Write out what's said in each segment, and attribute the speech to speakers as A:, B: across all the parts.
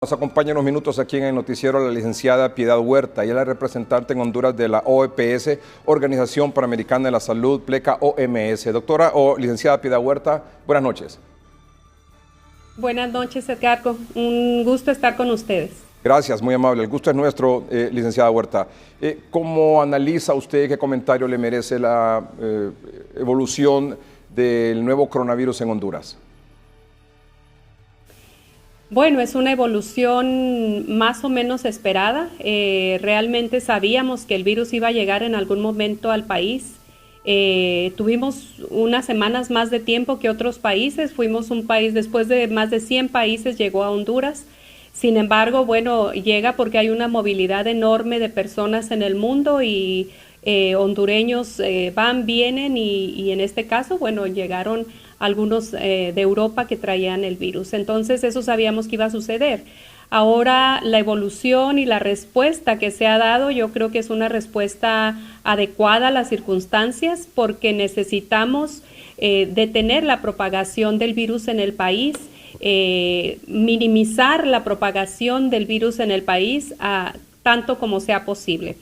A: Nos acompaña unos minutos aquí en el noticiero la licenciada Piedad Huerta. Ella es la representante en Honduras de la OEPS, Organización Panamericana de la Salud, pleca OMS. Doctora o licenciada Piedad Huerta, buenas noches.
B: Buenas noches, Edgardo. Un gusto estar con ustedes.
A: Gracias, muy amable. El gusto es nuestro, licenciada Huerta. ¿Cómo analiza usted, qué comentario le merece la evolución del nuevo coronavirus en Honduras?
B: Bueno, es una evolución más o menos esperada. Realmente sabíamos que el virus iba a llegar en algún momento al país. Tuvimos unas semanas más de tiempo que otros países. Fuimos un país, después de más de 100 países, llegó a Honduras. Sin embargo, bueno, llega porque hay una movilidad enorme de personas en el mundo y hondureños van, vienen y en este caso, bueno, llegaron algunos de Europa que traían el virus. Entonces, eso sabíamos que iba a suceder. Ahora, la evolución y la respuesta que se ha dado, yo creo que es una respuesta adecuada a las circunstancias porque necesitamos detener la propagación del virus en el país, minimizar la propagación del virus en el país tanto como sea posible.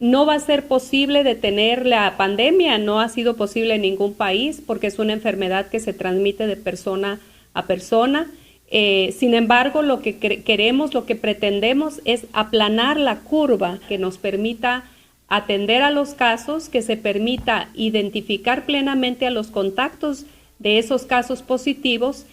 B: No va a ser posible detener la pandemia, no ha sido posible en ningún país porque es una enfermedad que se transmite de persona a persona. Sin embargo, lo que queremos, lo que pretendemos es aplanar la curva que nos permita atender a los casos, que se permita identificar plenamente a los contactos de esos casos positivos,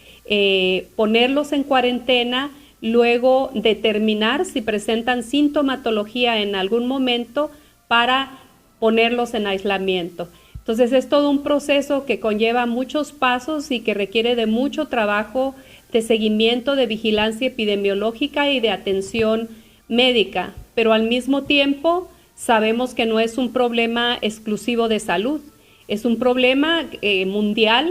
B: ponerlos en cuarentena, luego determinar si presentan sintomatología en algún momento para ponerlos en aislamiento. Entonces es todo un proceso que conlleva muchos pasos y que requiere de mucho trabajo de seguimiento, de vigilancia epidemiológica y de atención médica, pero al mismo tiempo sabemos que no es un problema exclusivo de salud, es un problema mundial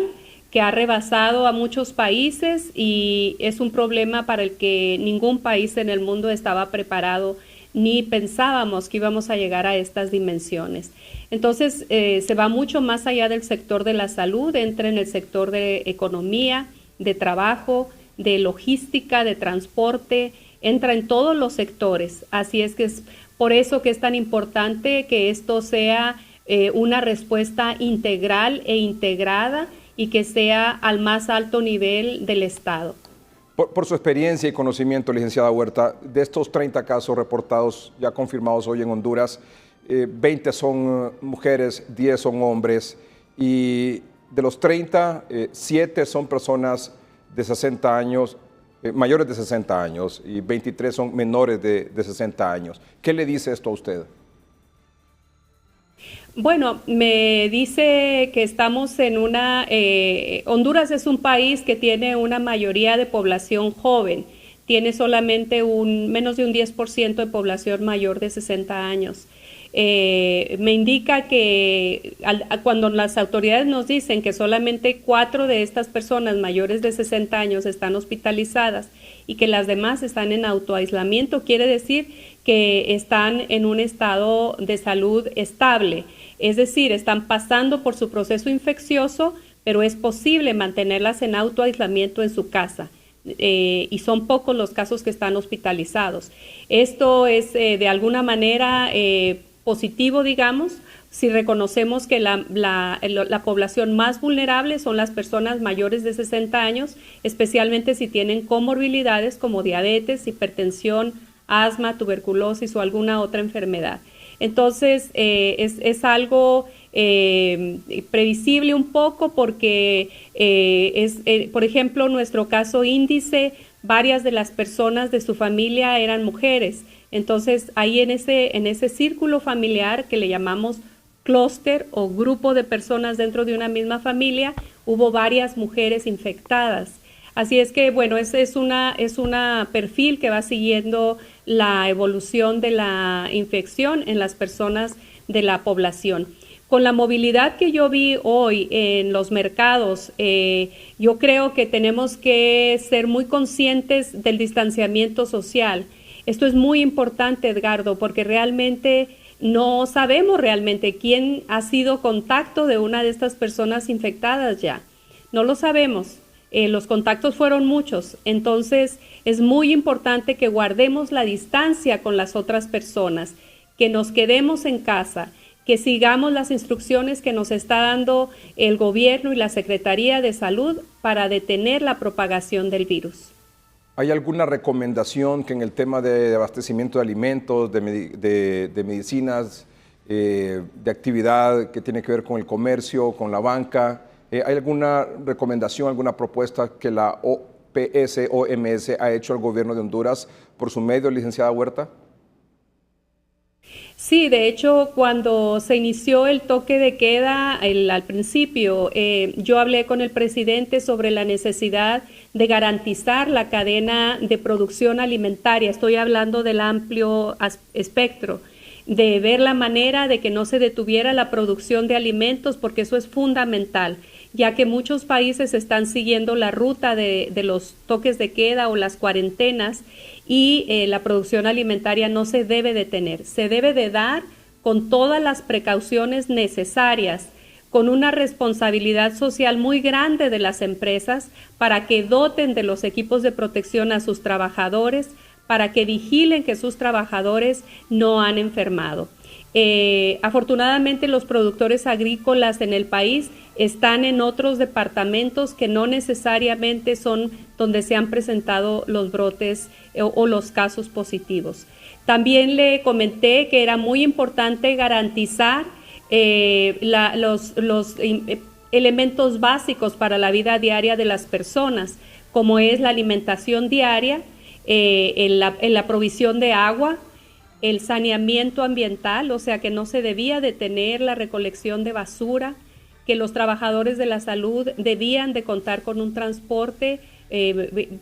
B: que ha rebasado a muchos países y es un problema para el que ningún país en el mundo estaba preparado ni pensábamos que íbamos a llegar a estas dimensiones. Entonces, se va mucho más allá del sector de la salud, entra en el sector de economía, de trabajo, de logística, de transporte, entra en todos los sectores. Así es que es por eso que es tan importante que esto sea una respuesta integral e integrada y que sea al más alto nivel del Estado.
A: Por su experiencia y conocimiento, licenciada Huerta, de estos 30 casos reportados, ya confirmados hoy en Honduras, 20 son mujeres, 10 son hombres, y de los 30, 7 son personas de 60 años, mayores de 60 años, y 23 son menores de 60 años. ¿Qué le dice esto a usted?
B: Bueno, me dice que estamos en Honduras es un país que tiene una mayoría de población joven, tiene solamente menos de un 10% de población mayor de 60 años. Me indica que cuando las autoridades nos dicen que solamente 4 de estas personas mayores de 60 años están hospitalizadas y que las demás están en autoaislamiento, quiere decir que están en un estado de salud estable. Es decir, están pasando por su proceso infeccioso, pero es posible mantenerlas en autoaislamiento en su casa. Y son pocos los casos que están hospitalizados. Esto es de alguna manera positivo, digamos, si reconocemos que la población más vulnerable son las personas mayores de 60 años, especialmente si tienen comorbilidades como diabetes, hipertensión, asma, tuberculosis o alguna otra enfermedad. Entonces, es algo previsible un poco porque por ejemplo, nuestro caso índice, varias de las personas de su familia eran mujeres. Entonces, ahí en ese círculo familiar que le llamamos clúster o grupo de personas dentro de una misma familia, hubo varias mujeres infectadas. Así es que, bueno, es una perfil que va siguiendo la evolución de la infección en las personas de la población. Con la movilidad que yo vi hoy en los mercados, yo creo que tenemos que ser muy conscientes del distanciamiento social. Esto es muy importante, Edgardo, porque realmente no sabemos realmente quién ha sido contacto de una de estas personas infectadas ya. No lo sabemos. Los contactos fueron muchos, entonces es muy importante que guardemos la distancia con las otras personas, que nos quedemos en casa, que sigamos las instrucciones que nos está dando el gobierno y la Secretaría de Salud para detener la propagación del virus.
A: ¿Hay alguna recomendación que en el tema de abastecimiento de alimentos, de medicinas, de actividad que tiene que ver con el comercio, con la banca, hay alguna recomendación, alguna propuesta que la OMS ha hecho al gobierno de Honduras por su medio, licenciada Huerta?
B: Sí, de hecho, cuando se inició el toque de queda al principio, yo hablé con el presidente sobre la necesidad de garantizar la cadena de producción alimentaria. Estoy hablando del amplio espectro, de ver la manera de que no se detuviera la producción de alimentos, porque eso es fundamental, ya que muchos países están siguiendo la ruta de los toques de queda o las cuarentenas, y la producción alimentaria no se debe detener, se debe de dar con todas las precauciones necesarias, con una responsabilidad social muy grande de las empresas para que doten de los equipos de protección a sus trabajadores, para que vigilen que sus trabajadores no han enfermado. Afortunadamente los productores agrícolas en el país están en otros departamentos que no necesariamente son donde se han presentado los brotes o los casos positivos. También le comenté que era muy importante garantizar los elementos básicos para la vida diaria de las personas, como es la alimentación diaria, la provisión de agua, el saneamiento ambiental, o sea que no se debía detener la recolección de basura, que los trabajadores de la salud debían de contar con un transporte,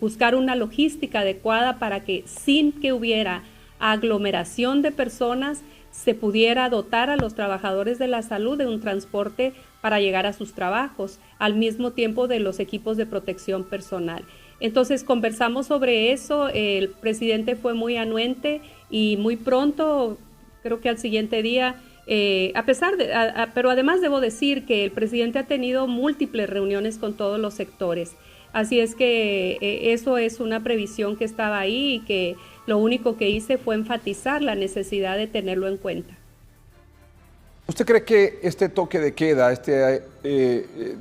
B: buscar una logística adecuada para que sin que hubiera aglomeración de personas se pudiera dotar a los trabajadores de la salud de un transporte para llegar a sus trabajos, al mismo tiempo de los equipos de protección personal. Entonces conversamos sobre eso, el presidente fue muy anuente y muy pronto, creo que al siguiente día, pero además debo decir que el presidente ha tenido múltiples reuniones con todos los sectores, así es que eso es una previsión que estaba ahí y que lo único que hice fue enfatizar la necesidad de tenerlo en cuenta.
A: ¿Usted cree que este toque de queda,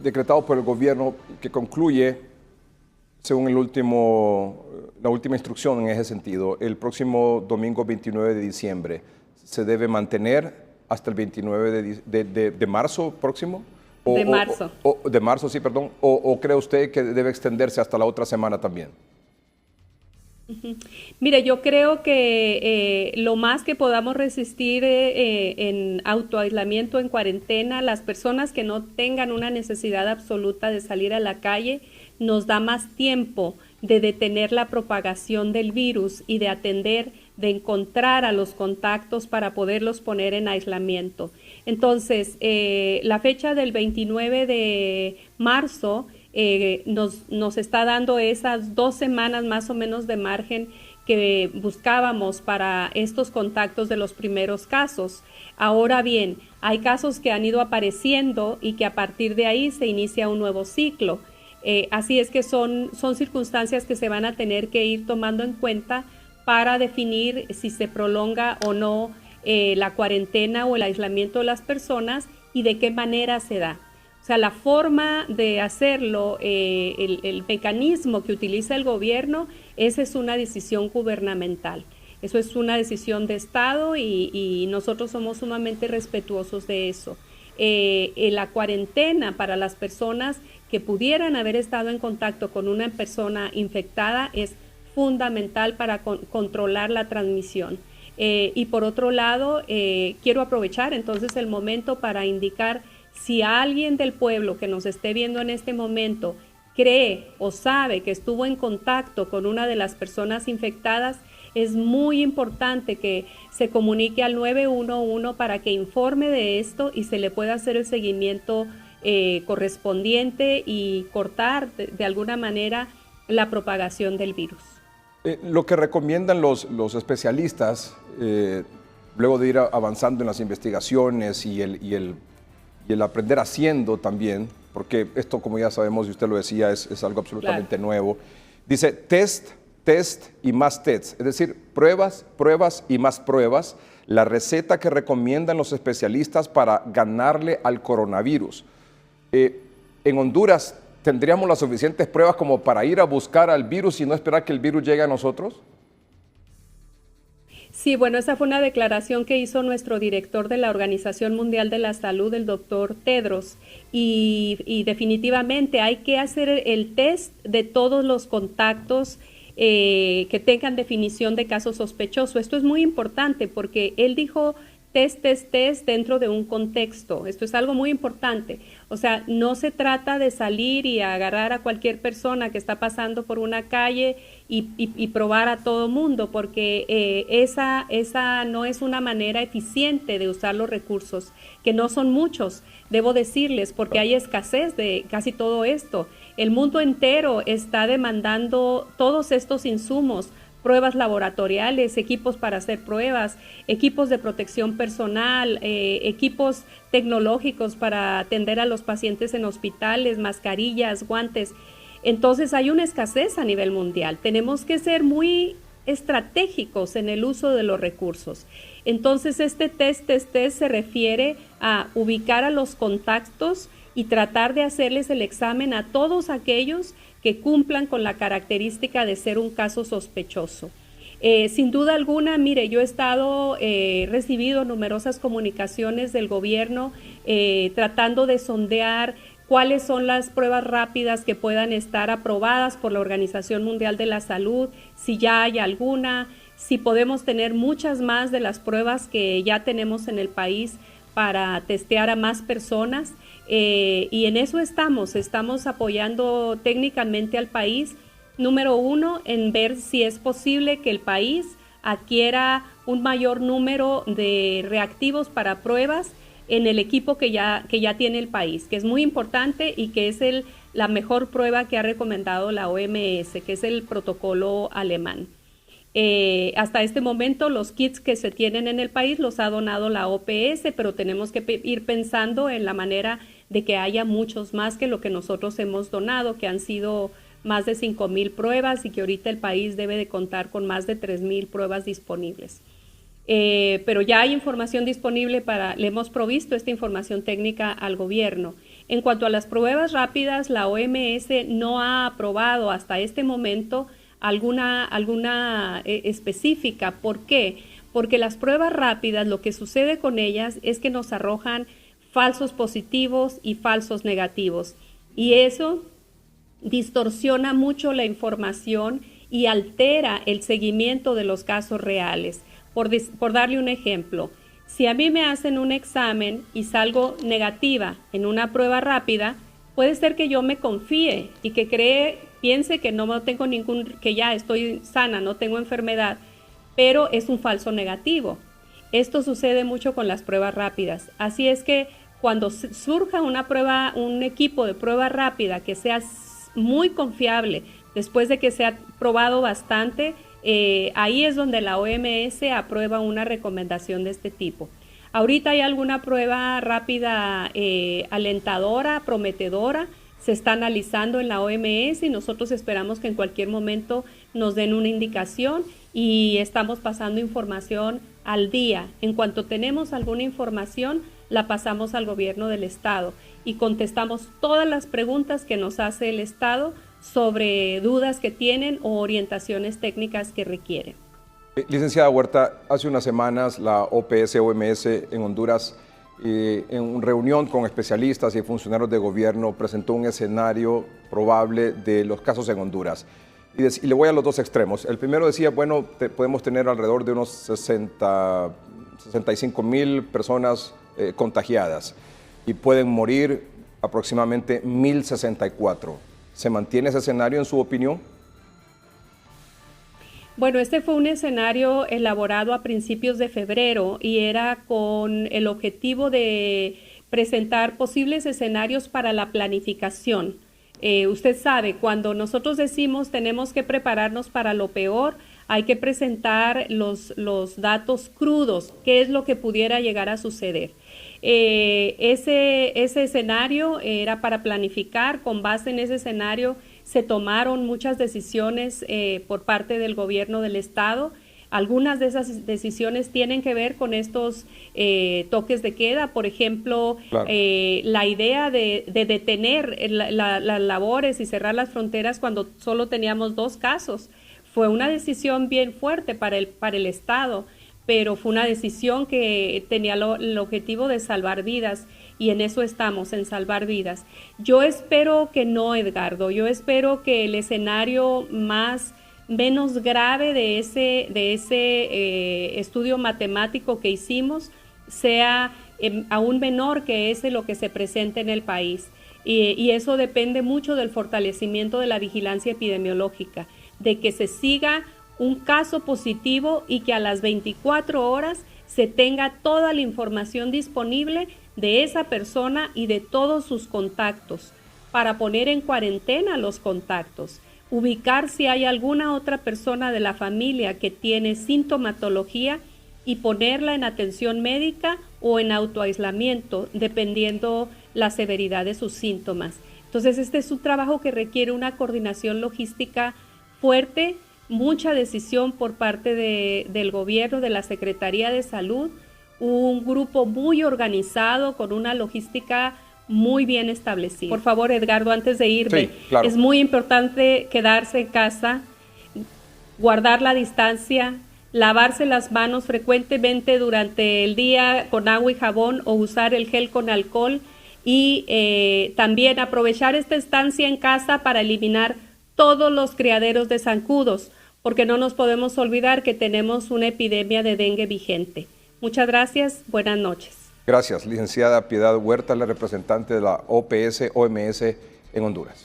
A: decretado por el gobierno, que concluye, según la última instrucción en ese sentido, el próximo domingo 29 de diciembre, se debe mantener hasta el 29 de marzo próximo?
B: De marzo.
A: De marzo, sí, perdón. ¿O cree usted que debe extenderse hasta la otra semana también?
B: Mire, yo creo que lo más que podamos resistir en autoaislamiento, en cuarentena, las personas que no tengan una necesidad absoluta de salir a la calle, nos da más tiempo de detener la propagación del virus y de atender, de encontrar a los contactos para poderlos poner en aislamiento. Entonces, la fecha del 29 de marzo nos está dando esas 2 semanas más o menos de margen que buscábamos para estos contactos de los primeros casos. Ahora bien, hay casos que han ido apareciendo y que a partir de ahí se inicia un nuevo ciclo. Así es que son circunstancias que se van a tener que ir tomando en cuenta para definir si se prolonga o no la cuarentena o el aislamiento de las personas y de qué manera se da. O sea, la forma de hacerlo, el mecanismo que utiliza el gobierno, esa es una decisión gubernamental. Eso es una decisión de Estado y nosotros somos sumamente respetuosos de eso. La cuarentena para las personas que pudieran haber estado en contacto con una persona infectada es fundamental para controlar la transmisión. Y por otro lado, quiero aprovechar entonces el momento para indicar si alguien del pueblo que nos esté viendo en este momento cree o sabe que estuvo en contacto con una de las personas infectadas, es muy importante que se comunique al 911 para que informe de esto y se le pueda hacer el seguimiento correspondiente y cortar de alguna manera la propagación del virus.
A: Lo que recomiendan los especialistas, luego de ir avanzando en las investigaciones y el aprender haciendo también, porque esto, como ya sabemos y usted lo decía, es algo absolutamente nuevo. Dice test, test y más tests, es decir, pruebas, pruebas y más pruebas, la receta que recomiendan los especialistas para ganarle al coronavirus. En Honduras, ¿tendríamos las suficientes pruebas como para ir a buscar al virus y no esperar que el virus llegue a nosotros?
B: Sí, bueno, esa fue una declaración que hizo nuestro director de la Organización Mundial de la Salud, el doctor Tedros, y definitivamente hay que hacer el test de todos los contactos que tengan definición de caso sospechoso. Esto es muy importante porque él dijo test, test, test dentro de un contexto. Esto es algo muy importante. O sea, no se trata de salir y agarrar a cualquier persona que está pasando por una calle y probar a todo mundo, porque esa no es una manera eficiente de usar los recursos, que no son muchos, debo decirles, porque hay escasez de casi todo esto. El mundo entero está demandando todos estos insumos, pruebas laboratoriales, equipos para hacer pruebas, equipos de protección personal, equipos tecnológicos para atender a los pacientes en hospitales, mascarillas, guantes. Entonces hay una escasez a nivel mundial. Tenemos que ser muy estratégicos en el uso de los recursos. Entonces este test se refiere a ubicar a los contactos y tratar de hacerles el examen a todos aquellos que cumplan con la característica de ser un caso sospechoso. Sin duda alguna, mire, yo he recibido numerosas comunicaciones del gobierno tratando de sondear cuáles son las pruebas rápidas que puedan estar aprobadas por la Organización Mundial de la Salud, si ya hay alguna, si podemos tener muchas más de las pruebas que ya tenemos en el país para testear a más personas. Y en eso estamos apoyando técnicamente al país, número uno, en ver si es posible que el país adquiera un mayor número de reactivos para pruebas en el equipo que ya tiene el país, que es muy importante y que es la mejor prueba que ha recomendado la OMS, que es el protocolo alemán. Hasta este momento los kits que se tienen en el país los ha donado la OPS, pero tenemos que ir pensando en la manera de que haya muchos más que lo que nosotros hemos donado, que han sido más de 5,000 pruebas y que ahorita el país debe de contar con más de 3,000 pruebas disponibles. Pero ya hay información disponible le hemos provisto esta información técnica al gobierno. En cuanto a las pruebas rápidas, la OMS no ha aprobado hasta este momento alguna específica. ¿Por qué? Porque las pruebas rápidas, lo que sucede con ellas es que nos arrojan falsos positivos y falsos negativos. Y eso distorsiona mucho la información y altera el seguimiento de los casos reales. Por darle un ejemplo, si a mí me hacen un examen y salgo negativa en una prueba rápida, puede ser que yo me confíe y que piense que no tengo que ya estoy sana, no tengo enfermedad, pero es un falso negativo. Esto sucede mucho con las pruebas rápidas. Así es que cuando surja un equipo de prueba rápida que sea muy confiable, después de que se ha probado bastante, ahí es donde la OMS aprueba una recomendación de este tipo. Ahorita hay alguna prueba rápida alentadora, prometedora, se está analizando en la OMS y nosotros esperamos que en cualquier momento nos den una indicación y estamos pasando información al día. En cuanto tenemos alguna información, la pasamos al gobierno del estado y contestamos todas las preguntas que nos hace el estado sobre dudas que tienen o orientaciones técnicas que requieren.
A: Licenciada Huerta, hace unas semanas la OPS-OMS en Honduras, en una reunión con especialistas y funcionarios de gobierno, presentó un escenario probable de los casos en Honduras. Y le voy a los dos extremos. El primero decía, bueno, podemos tener alrededor de unos 65,000 personas contagiadas y pueden morir aproximadamente 1,064. ¿Se mantiene ese escenario en su opinión?
B: Bueno, este fue un escenario elaborado a principios de febrero y era con el objetivo de presentar posibles escenarios para la planificación. Usted sabe, cuando nosotros decimos tenemos que prepararnos para lo peor, hay que presentar los datos crudos, qué es lo que pudiera llegar a suceder. Ese escenario era para planificar. Con base en ese escenario se tomaron muchas decisiones por parte del gobierno del estado. Algunas de esas decisiones tienen que ver con estos toques de queda. Por ejemplo, claro, la idea de detener las labores y cerrar las fronteras cuando solo teníamos 2 casos fue una decisión bien fuerte para el Estado, pero fue una decisión que tenía el objetivo de salvar vidas, y en eso estamos, en salvar vidas. Yo espero que no, Edgardo, yo espero que el escenario menos grave de ese estudio matemático que hicimos sea aún menor que lo que se presenta en el país. Y eso depende mucho del fortalecimiento de la vigilancia epidemiológica, de que se siga un caso positivo y que a las 24 horas se tenga toda la información disponible de esa persona y de todos sus contactos para poner en cuarentena los contactos, ubicar si hay alguna otra persona de la familia que tiene sintomatología y ponerla en atención médica o en autoaislamiento, dependiendo la severidad de sus síntomas. Entonces, este es un trabajo que requiere una coordinación logística fuerte, mucha decisión por parte del gobierno, de la Secretaría de Salud, un grupo muy organizado con una logística muy bien establecida. Por favor, Edgardo, antes de irme, sí, claro, es muy importante quedarse en casa, guardar la distancia, lavarse las manos frecuentemente durante el día con agua y jabón o usar el gel con alcohol, y también aprovechar esta estancia en casa para eliminar todos los criaderos de zancudos, porque no nos podemos olvidar que tenemos una epidemia de dengue vigente. Muchas gracias, buenas noches.
A: Gracias, licenciada Piedad Huerta, la representante de la OPS-OMS en Honduras.